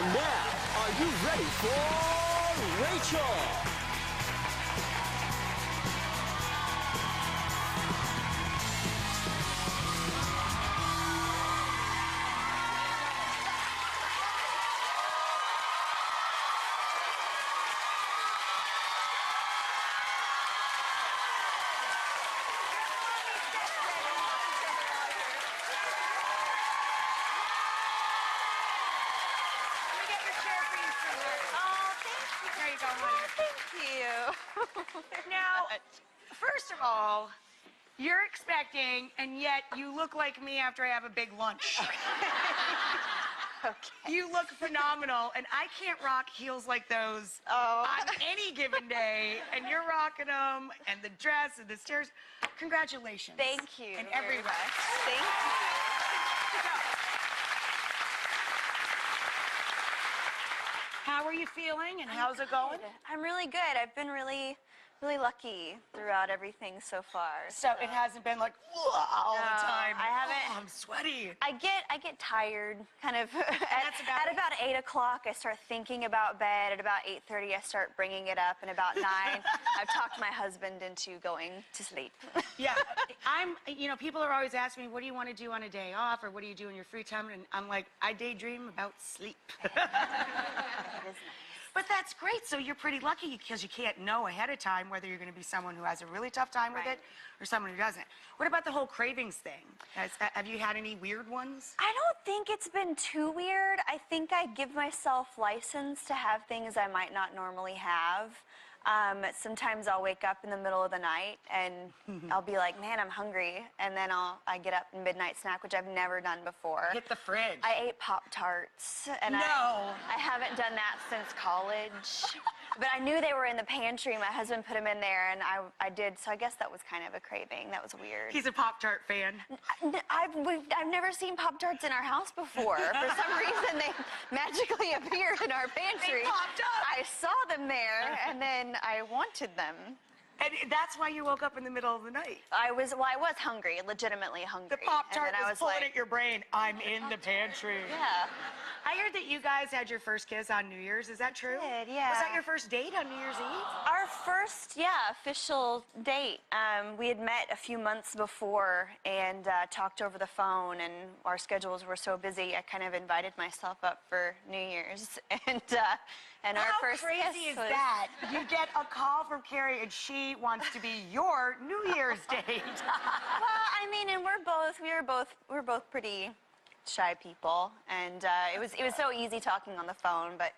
And now, are you ready for Rachael? Now, first of all, you're expecting, and yet you look like me after I have a big lunch. Okay. You look phenomenal, and I can't rock heels like those on any given day, and you're rocking them, and the dress, and the stairs. Congratulations. Thank you. In every way. Thank you. How are you feeling, and how's it going? I'm really good. I've been really lucky throughout everything so far. So it hasn't been like all the time. I haven't. Oh, I'm sweaty. I get tired, kind of. At about 8 o'clock, I start thinking about bed. At about 8:30, I start bringing it up, and about 9, I've talked my husband into going to sleep. Yeah, people are always asking me, what do you want to do on a day off, or what do you do in your free time? And I'm like, I daydream about sleep. It is nice. But that's great. So you're pretty lucky because you can't know ahead of time whether you're going to be someone who has a really tough time with it or someone who doesn't. What about the whole cravings thing? Have you had any weird ones? I don't think it's been too weird. I think I give myself license to have things I might not normally have. Sometimes I'll wake up in the middle of the night and I'll be like, man, I'm hungry. And then I get up and midnight snack, which I've never done before. Hit the fridge. I ate Pop-Tarts. And no. I haven't done that since college. But I knew they were in the pantry. My husband put them in there, and I did. So I guess that was kind of a craving. That was weird. He's a Pop-Tart fan. I've never seen Pop-Tarts in our house before. For some reason, they magically appeared in our pantry. They popped up. I saw them there, and then I wanted them. And that's why you woke up in the middle of the night. I was hungry, legitimately hungry. The Pop-Tart was pulling like, at your brain. I'm in the pantry. Yeah. I heard that you guys had your first kiss on New Year's. Is that true? We did, yeah. Was that your first date on New Year's Eve? Our first, official date. We had met a few months before and talked over the phone, and our schedules were so busy, I kind of invited myself up for New Year's. And our first How crazy kiss is was... that? You get a call from Carrie, and she wants to be your New Year's date. Well, I mean, and we were both pretty shy people, and it was so easy talking on the phone, but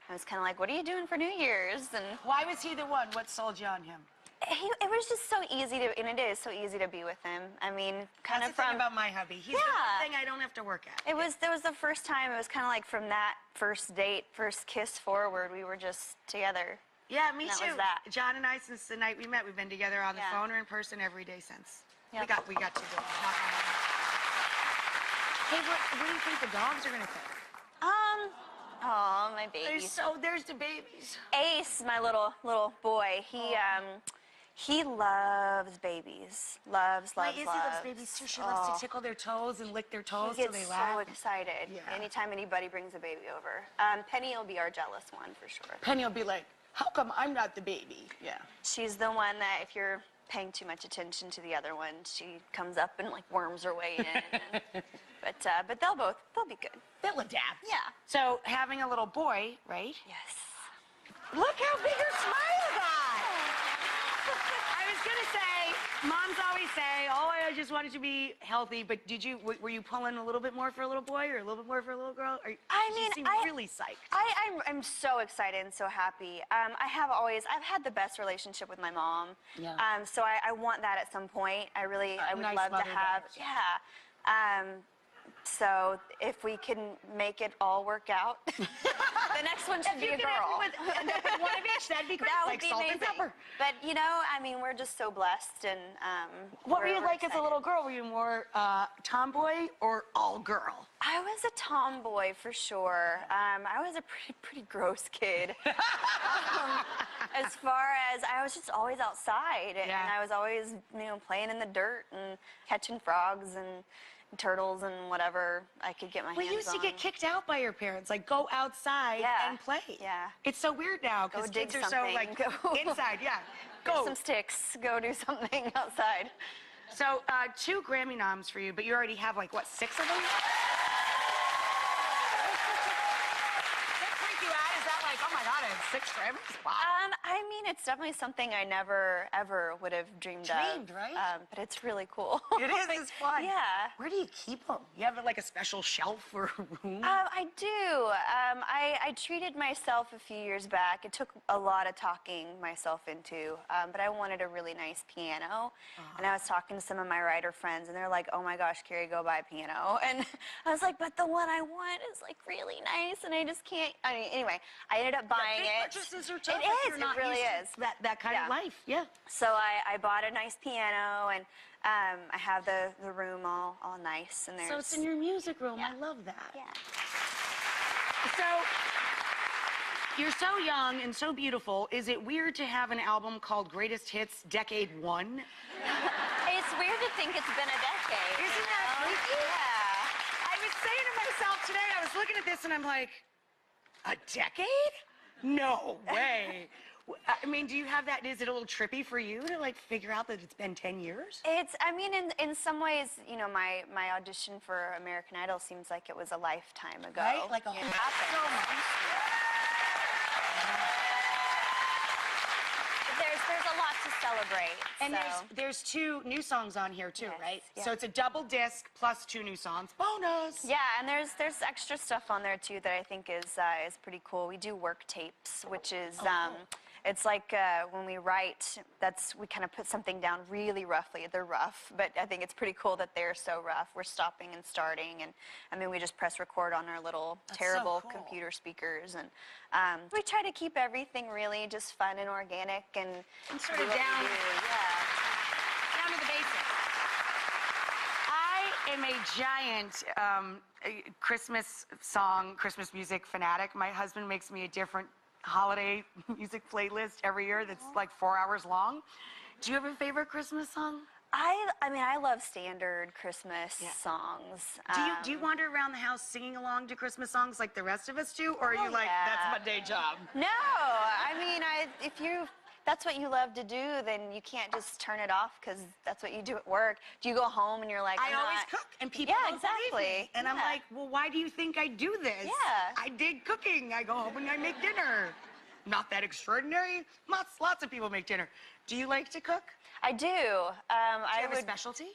I was kind of like, what are you doing for New Year's? And why was he the one? What sold you on him? it was just so easy to, and it is so easy to be with him. I mean, That's the thing about my hubby. He's the one thing I don't have to work at. That was the first time. It was kind of like from that first date, first kiss forward, we were just together. Yeah, me That too. was that. John and I, since the night we met, we've been together on the phone or in person every day since. Yep. We got to do it. Hey, what do you think the dogs are gonna think? Oh, my babies. There's the babies. Ace, my little boy, he loves babies. Loves. He loves babies too. She loves to tickle their toes and lick their toes He so gets they laugh. so excited anytime anybody brings a baby over. Penny will be our jealous one for sure. Penny will be like, how come I'm not the baby? Yeah. She's the one that if you're paying too much attention to the other one, she comes up and like worms her way in. But they'll be good. They'll adapt. Yeah. So having a little boy, right? Yes. Look how big her smile got. I was gonna say, moms always say, oh, I just wanted to be healthy, but were you pulling a little bit more for a little boy or a little bit more for a little girl? You seem really psyched. I'm so excited and so happy. I've had the best relationship with my mom. Yeah. So I want that at some point. I would nice love to mother have. dad. Yeah. So if we can make it all work out, the next one should be a girl. End up with one of each, that'd be great. That would like be salt amazing. and pepper. But I mean, we're just so blessed, and What were you we're like as a little girl? Were you more tomboy or all girl? I was a tomboy for sure. I was a pretty gross kid. As far as I was just always outside, and I was always playing in the dirt and catching frogs and turtles and whatever I could get my hands on. We used to get kicked out by your parents, like go outside and play. Yeah. It's so weird now because kids are so like inside. Yeah. Go. Get some sticks. Go do something outside. So 2 Grammy noms for you, but you already have like what, 6 of them? Oh my God, I have 6 Grammys? Wow. I mean, it's definitely something I never, ever would have dreamed of. Right? But it's really cool. It is, it's fun. Yeah. Where do you keep them? You have like a special shelf or room? I do. I treated myself a few years back. It took a lot of talking myself into, but I wanted a really nice piano. And I was talking to some of my writer friends, and they're like, oh my gosh, Carrie, go buy a piano. And I was like, but the one I want is like really nice, and I just can't. I mean, anyway, I ended up buying it. Purchases are tough. It is. It really is. That kind of life. Yeah. So I bought a nice piano, and I have the room all nice, and there's. So it's in your music room. Yeah. I love that. Yeah. So you're so young and so beautiful. Is it weird to have an album called Greatest Hits Decade 1? It's weird to think it's been a decade. Isn't that freaky? Yeah. I was saying to myself today, I was looking at this and I'm like, a decade? No way. I mean, do you have that? Is it a little trippy for you to like figure out that it's been 10 years? I mean, in some ways, you know, my audition for American Idol seems like it was a lifetime ago. Right? Like a whole so much. There's a lot to celebrate. And so. there's 2 new songs on here too, Yes, right? yeah. So it's a double disc plus 2 new songs. Bonus! Yeah, and there's extra stuff on there too that I think is pretty cool. We do work tapes, which is it's like when we write, we kind of put something down really roughly. They're rough, but I think it's pretty cool that they're so rough. We're stopping and starting, and I mean we just press record on our little terrible so cool. computer speakers, and we try to keep everything really just fun and organic and sort do of what we down do. to the basics. I am a giant Christmas music fanatic. My husband makes me a different holiday music playlist every year that's like 4 hours long. Do you have a favorite Christmas song? I mean, I love standard Christmas songs. Do you wander around the house singing along to Christmas songs like the rest of us do, or are you like, that's my day job? No, I mean, if that's what you love to do, then you can't just turn it off because that's what you do at work. Do you go home and you're like, I always cook, and people don't believe me. And I'm like, well, why do you think I do this? Yeah. I dig cooking. I go home and I make dinner. Not that extraordinary. Lots of people make dinner. Do you like to cook? I do. Do you have a specialty?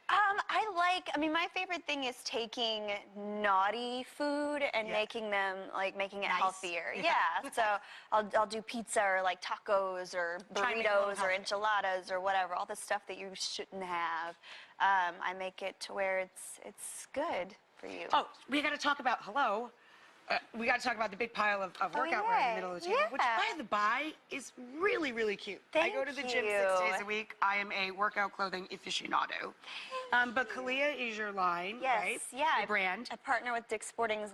I mean, my favorite thing is taking naughty food and making it healthier. Yeah. So I'll do pizza or like tacos or burritos or enchiladas or whatever, all the stuff that you shouldn't have. I make it to where it's good for you. Oh, we got to talk about we got to talk about the big pile of workout wear in the middle of the table, which, by the by, is really, really cute. I go to the gym 6 days a week. I am a workout clothing aficionado. But Kalia is your line, right? Yeah. Your brand. I partner with Dick's Sporting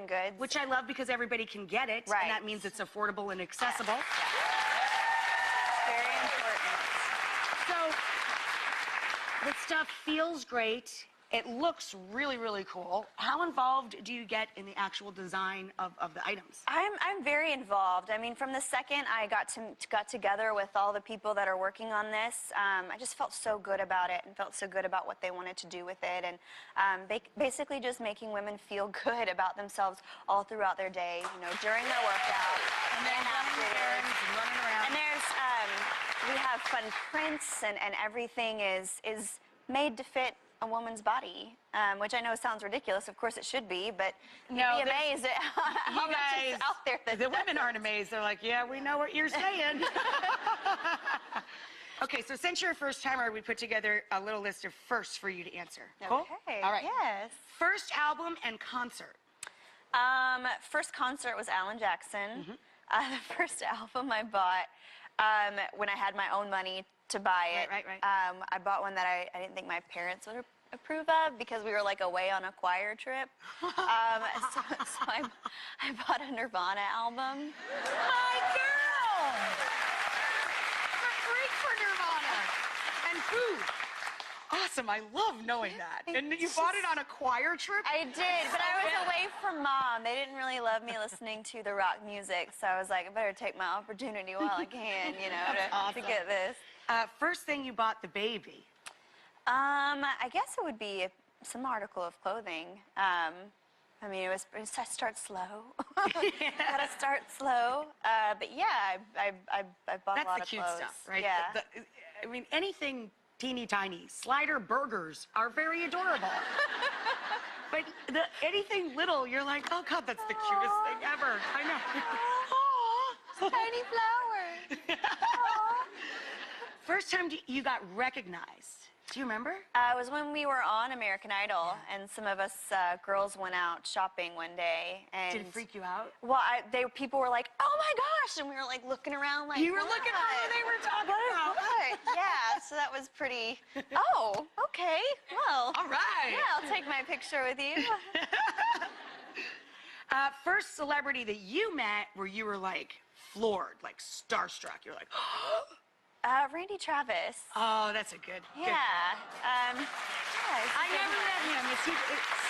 Goods. Which I love because everybody can get it. Right. And that means it's affordable and accessible. Very important. So, the stuff feels great. It looks really, really cool. How involved do you get in the actual design of the items? I'm very involved. I mean, from the second I got together with all the people that are working on this, I just felt so good about it and felt so good about what they wanted to do with it, and basically just making women feel good about themselves all throughout their day, you know, during their workout. And then running around. And we have fun prints, and everything is made to fit a woman's body, which I know sounds ridiculous. Of course it should be, but you'd be amazed at how much is out there. The women aren't amazed. They're like, yeah, we know what you're saying. Okay, so since you're a first-timer, we put together a little list of firsts for you to answer. Cool? Okay. All right. Yes. First album and concert. First concert was Alan Jackson. The first album I bought when I had my own money to buy it. Right. I bought one that I didn't think my parents would approve of because we were like away on a choir trip. So I bought a Nirvana album. My girl! I'm a freak for Nirvana. And food. awesome. I love knowing that. And you bought it on a choir trip? I did, but I was away from Mom. They didn't really love me listening to the rock music, so I was like, I better take my opportunity while I can, you know, to get this. First thing you bought the baby? I guess it would be some article of clothing. I mean, I start slow. Gotta start slow. But yeah, I bought a lot of clothes. That's the cute stuff, right? Yeah. I mean, anything teeny tiny. Slider burgers are very adorable. But anything little, you're like, oh God, that's the cutest thing ever. I know. Aw. Tiny flower. First time you got recognized. Do you remember? It was when we were on American Idol, and some of us girls went out shopping one day. And did it freak you out? Well, people were like, "Oh my gosh!" and we were like looking around, like you were looking at what they were talking about. What? Yeah, so that was pretty. Oh, okay. Well. All right. Yeah, I'll take my picture with you. First celebrity that you met where you were like floored, like starstruck. You're like. Randy Travis. Oh, that's a good. Yeah. I never met him. Is he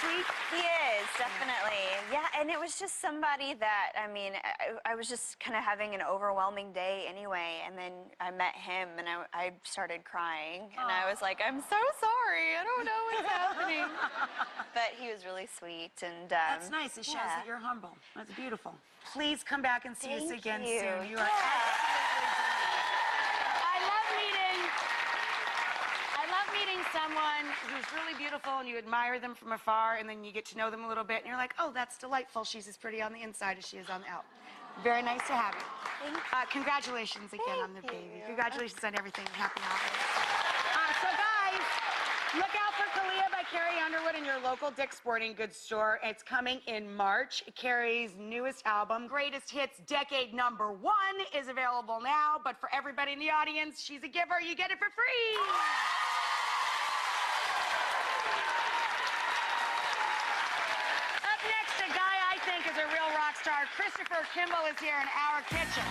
sweet? He is, definitely. Yeah, and it was just somebody that, I mean, I was just kind of having an overwhelming day anyway, and then I met him, and I started crying, and I was like, I'm so sorry. I don't know what's happening. But he was really sweet, and that's nice. It shows that you're humble. That's beautiful. Please come back and see us again soon. You are someone who's really beautiful and you admire them from afar and then you get to know them a little bit and you're like, oh, that's delightful. She's as pretty on the inside as she is on the out. Very nice to have you. Congratulations again on the baby. Congratulations on everything. Happy holidays. So guys, look out for Kalia by Carrie Underwood in your local Dick's Sporting Goods store. It's coming in March. Carrie's newest album, Greatest Hits Decade #1, is available now. But for everybody in the audience, she's a giver. You get it for free. Is a real rock star. Christopher Kimball is here in our kitchen.